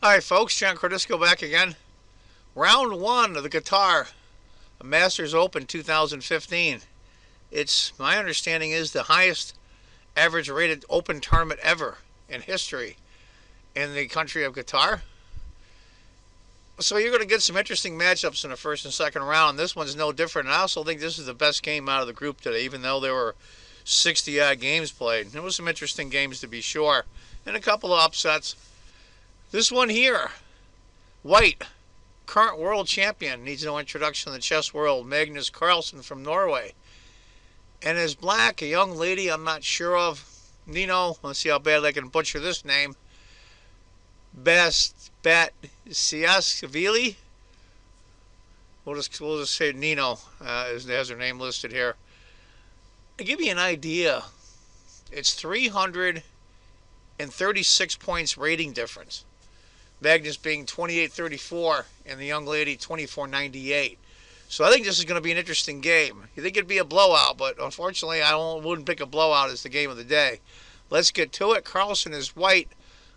Hi folks, John Cordisco back again. Round 1 of the Qatar Masters Open 2015. It's, my understanding is, the highest average rated open tournament ever in history in the country of Qatar. So you're going to get some interesting matchups in the first and second round. This one's no different. And I also think this is the best game out of the group today, even though there were 60-odd games played. There was some interesting games to be sure, and a couple of upsets. This one here, white, current world champion, needs no introduction in the chess world, Magnus Carlsen from Norway. And as black, a young lady I'm not sure of, Nino, let's see how bad I can butcher this name, Batsiashvili. We'll just say Nino, has her name listed here. To give you an idea, it's 336 points rating difference. Magnus being 28-34 and the young lady 24-98. So I think this is going to be an interesting game. You think it'd be a blowout, but unfortunately I wouldn't pick a blowout as the game of the day. Let's get to it. Carlsen is white.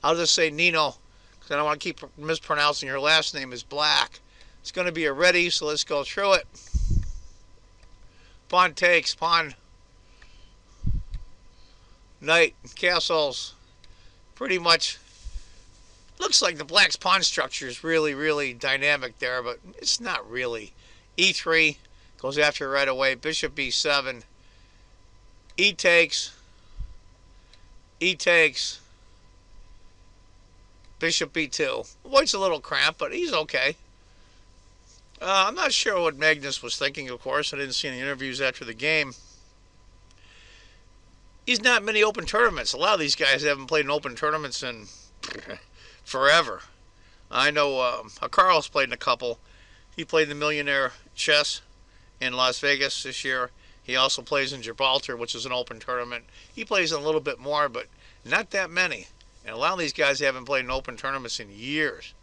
I'll just say Nino, because I don't want to keep mispronouncing her last name, is black. It's going to be a ready, so let's go through it. Pawn takes, pawn, knight, castles. Pretty much looks like the black's pawn structure is really dynamic there, but it's not really. E3 goes after right away. Bishop B7. E takes. E takes. Bishop B2. White's a little cramped, but he's okay. I'm not sure what Magnus was thinking, of course. I didn't see any interviews after the game. He's not many open tournaments. A lot of these guys haven't played in open tournaments in forever. I know Carl's played in a couple. He played the Millionaire Chess in Las Vegas this year. He also plays in Gibraltar, which is an open tournament. He plays in a little bit more, but not that many. And a lot of these guys haven't played in open tournaments in years.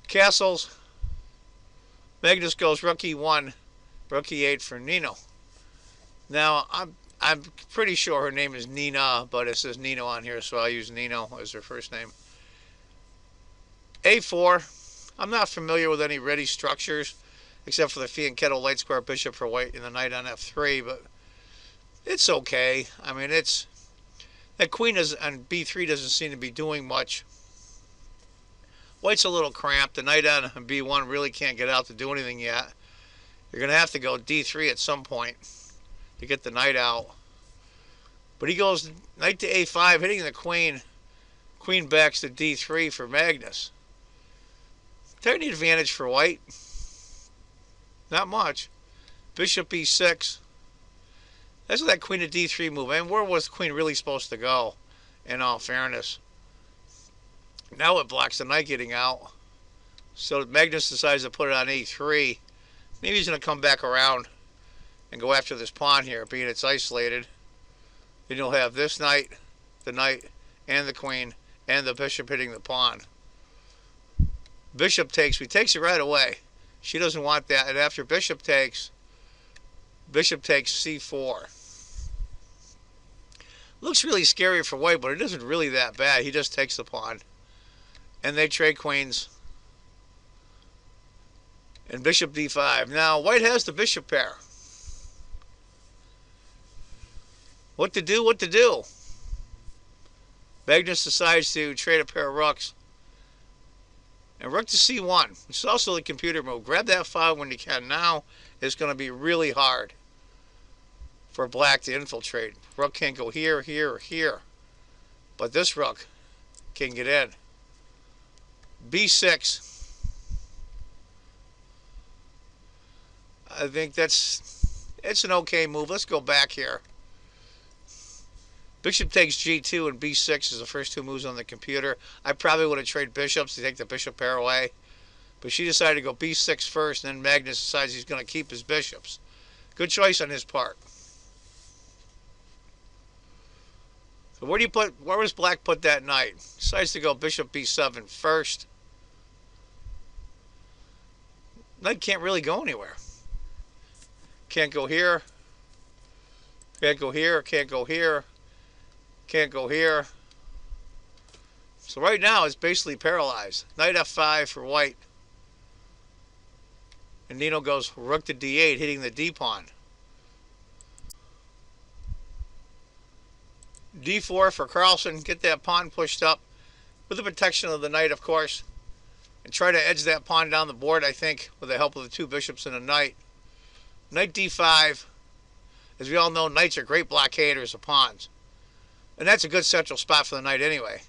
Castles. Magnus goes rook E1, rook E8 for Nino. Now, I'm pretty sure her name is Nina, but it says Nino on here, so I'll use Nino as her first name. A4. I'm not familiar with any ready structures, except for the fianchetto light square bishop for white and the knight on F3, but it's okay. I mean, it's... That queen on B3 doesn't seem to be doing much. White's a little cramped. The knight on B1 really can't get out to do anything yet. You're going to have to go D3 at some point to get the knight out. But he goes knight to A5, hitting the queen. Queen backs to D3 for Magnus. Is there any advantage for white? Not much. Bishop E6. That's that queen to D3 move. And where was the queen really supposed to go, in all fairness? Now it blocks the knight getting out. So Magnus decides to put it on A3. Maybe he's going to come back around and go after this pawn here, being it's isolated. Then you'll have this knight, the knight, and the queen, and the bishop hitting the pawn. Bishop takes. He takes it right away. She doesn't want that. And after bishop takes C4. Looks really scary for white, but it isn't really that bad. He just takes the pawn. And they trade queens. And bishop D5. Now, white has the bishop pair. What to do? What to do? Magnus decides to trade a pair of rooks. And rook to C1, which is also the computer move. Grab that file when you can. Now it's going to be really hard for black to infiltrate. Rook can't go here, here, or here. But this rook can get in. B6. I think it's an okay move. Let's go back here. Bishop takes G2 and B6 is the first two moves on the computer. I probably would have traded bishops to take the bishop pair away. But she decided to go B6 first, and then Magnus decides he's going to keep his bishops. Good choice on his part. So where does black put that knight? Decides to go bishop B7 first. Knight can't really go anywhere. Can't go here. Can't go here. Can't go here. Can't go here. So right now it's basically paralyzed. Knight f5 for white. And Nino goes rook to d8, hitting the d pawn. d4 for Carlsen. Get that pawn pushed up with the protection of the knight, of course. And try to edge that pawn down the board, I think, with the help of the two bishops and a knight. Knight d5. As we all know, knights are great blockaders of pawns. And that's a good central spot for the knight anyway.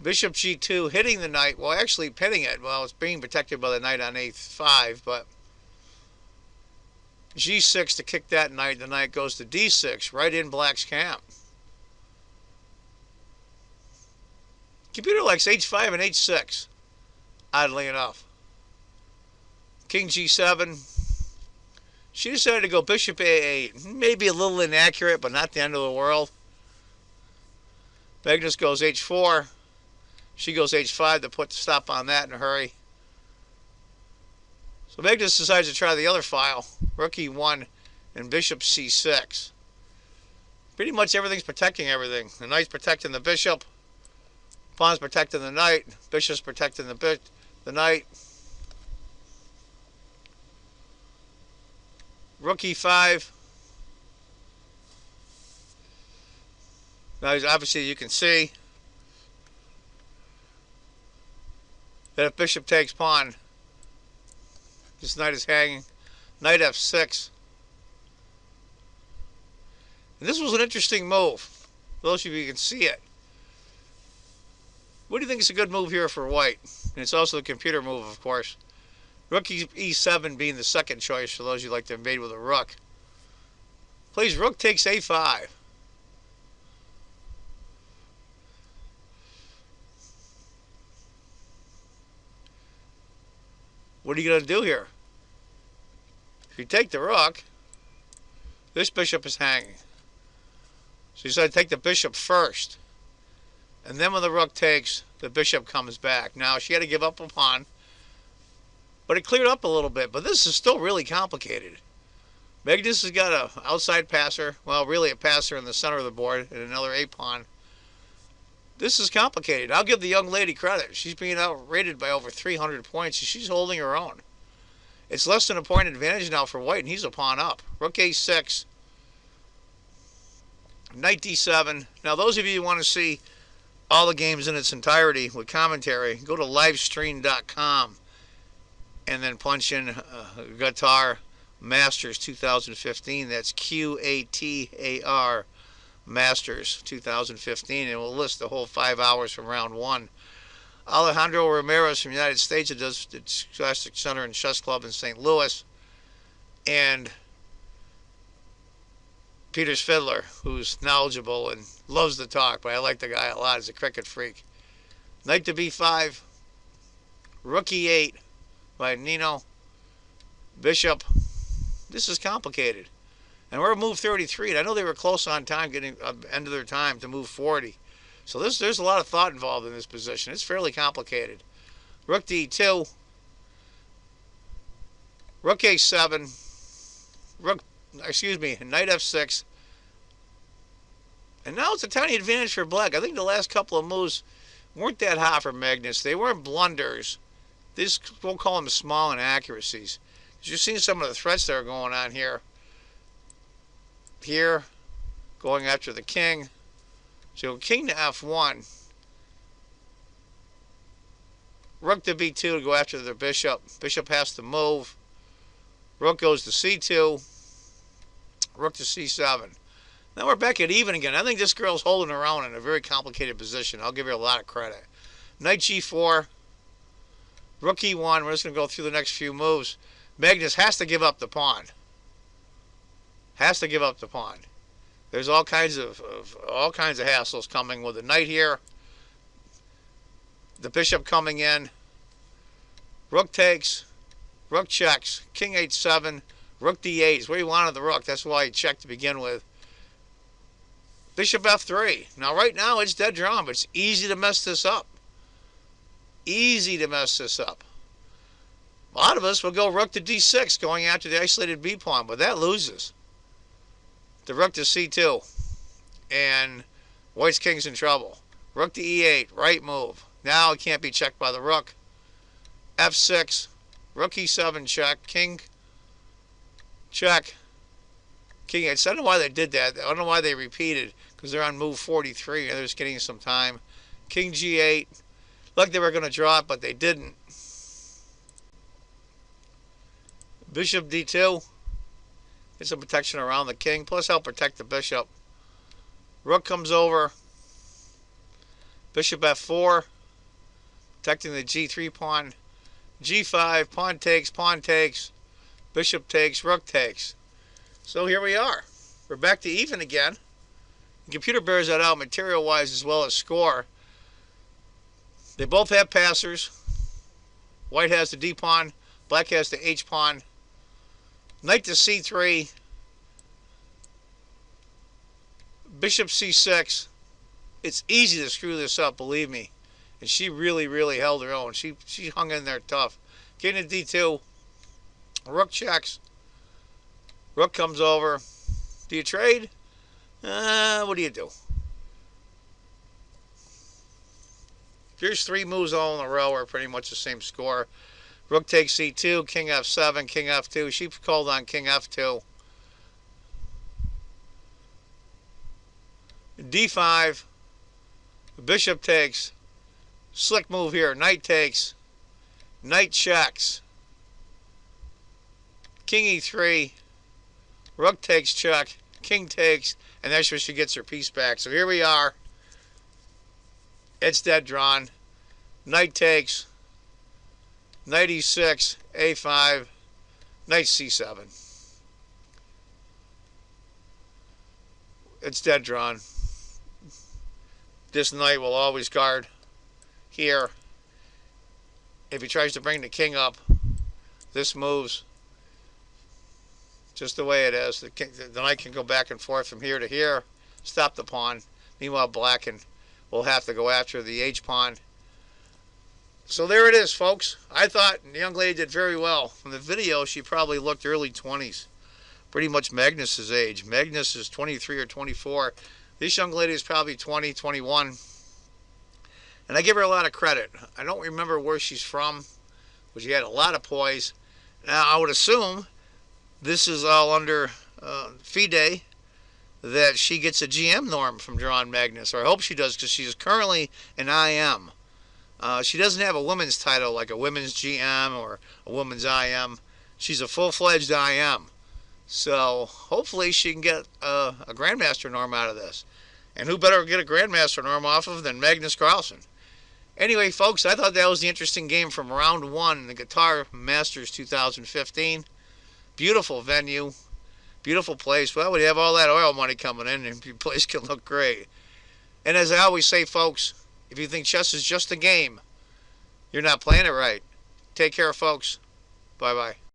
Bishop g2, hitting the knight. Well, actually pinning it. Well, it's being protected by the knight on a5, but g6 to kick that knight. The knight goes to d6, right in black's camp. Computer likes h5 and h6, oddly enough. King g7. She decided to go bishop a8. Maybe a little inaccurate, but not the end of the world. Magnus goes h4. She goes h5 to put the stop on that in a hurry. So Magnus decides to try the other file. Rook e1 and bishop c6. Pretty much everything's protecting everything. The knight's protecting the bishop. Pawn's protecting the knight. Bishop's protecting the knight. Rook e5. Now, obviously, you can see that if bishop takes pawn, this knight is hanging. Knight f6. And this was an interesting move. For those of you who can see it. What do you think is a good move here for white? And it's also the computer move, of course. Rook e7 being the second choice for those who like to invade with a rook. Plays rook takes a5. What are you going to do here? If you take the rook, this bishop is hanging. So you decide to take the bishop first. And then when the rook takes, the bishop comes back. Now, she had to give up a pawn, but it cleared up a little bit. But this is still really complicated. Magnus has got an outside passer. Well, really a passer in the center of the board and another a-pawn. This is complicated. I'll give the young lady credit. She's being outrated by over 300 points. She's holding her own. It's less than a point advantage now for white, and he's a pawn up. Rook a6. Knight d7. Now, those of you who want to see all the games in its entirety with commentary, go to livestream.com and then punch in Qatar Masters 2015. That's Qatar Masters 2015, and we'll list the whole 5 hours from round one. Alejandro Ramirez from the United States, that does the Classic Center and Chess Club in St. Louis, and Peter's Fiddler, who's knowledgeable and loves to talk, but I like the guy a lot. He's a cricket freak. Knight to b5, rook e8 by Nino, bishop. This is complicated. And we're at move 33, and I know they were close on time, getting end of their time to move 40. So there's a lot of thought involved in this position. It's fairly complicated. Rook d2, rook a7, knight f6. And now it's a tiny advantage for black. I think the last couple of moves weren't that hot for Magnus. They weren't blunders. We'll call them small inaccuracies. You're seeing some of the threats that are going on here. Here, going after the king. So king to f1. Rook to b2 to go after the bishop. Bishop has to move. Rook goes to c2. Rook to c7. Now we're back at even again. I think this girl's holding her own in a very complicated position. I'll give her a lot of credit. Knight g4. Rook e1. We're just going to go through the next few moves. Magnus has to give up the pawn. Has to give up the pawn. There's all kinds of hassles coming with the knight here. The bishop coming in. Rook takes. Rook checks. King h7. Rook d8 is where he wanted the rook. That's why he checked to begin with. Bishop f3. Now, right now, it's dead drawn, but it's easy to mess this up. Easy to mess this up. A lot of us will go rook to d6, going after the isolated b pawn, but that loses. The rook to c2. And white's king's in trouble. Rook to e8, right move. Now it can't be checked by the rook. f6, rook e7 check, king check, king 8. So I don't know why they did that. I don't know why they repeated, because they're on move 43 and they're just getting some time. King g8. Like they were going to draw it, but they didn't. Bishop d2. Get some protection around the king, plus help protect the bishop. Rook comes over. Bishop f4. Protecting the g3 pawn. g5, pawn takes, bishop takes, rook takes. So here we are. We're back to even again. The computer bears that out material-wise as well as score. They both have passers. White has the d-pawn, black has the h-pawn. Knight to c3. Bishop c6. It's easy to screw this up, believe me. And she really, really held her own. She hung in there tough. King to d2. Rook checks. Rook comes over. Do you trade? What do you do? Here's 3 moves all in a row are pretty much the same score. Rook takes c2, king f7, king f2. She called on king f2. d5. Bishop takes. Slick move here. Knight takes. Knight checks. King e3. Rook takes check. King takes. And that's where she gets her piece back. So here we are. It's dead drawn. Knight takes. Knight e6. a5. Knight c7. It's dead drawn. This knight will always guard here. If he tries to bring the king up, this moves just the way it is. The knight can go back and forth from here to here, stop the pawn. Meanwhile, black will have to go after the h-pawn. So there it is, folks. I thought the young lady did very well. From the video, she probably looked early 20s. Pretty much Magnus's age. Magnus is 23 or 24. This young lady is probably 20, 21. And I give her a lot of credit. I don't remember where she's from, but she had a lot of poise. Now, I would assume this is all under FIDE, that she gets a GM norm from John Magnus, or I hope she does, because she is currently an IM. She doesn't have a women's title like a women's GM or a women's IM. She's a full-fledged IM. So hopefully she can get a Grandmaster norm out of this. And who better get a Grandmaster norm off of than Magnus Carlsen? Anyway, folks, I thought that was the interesting game from round 1 in the Qatar Masters 2015. Beautiful venue. Beautiful place. Well, we have all that oil money coming in, and the place can look great. And as I always say, folks, if you think chess is just a game, you're not playing it right. Take care, folks. Bye-bye.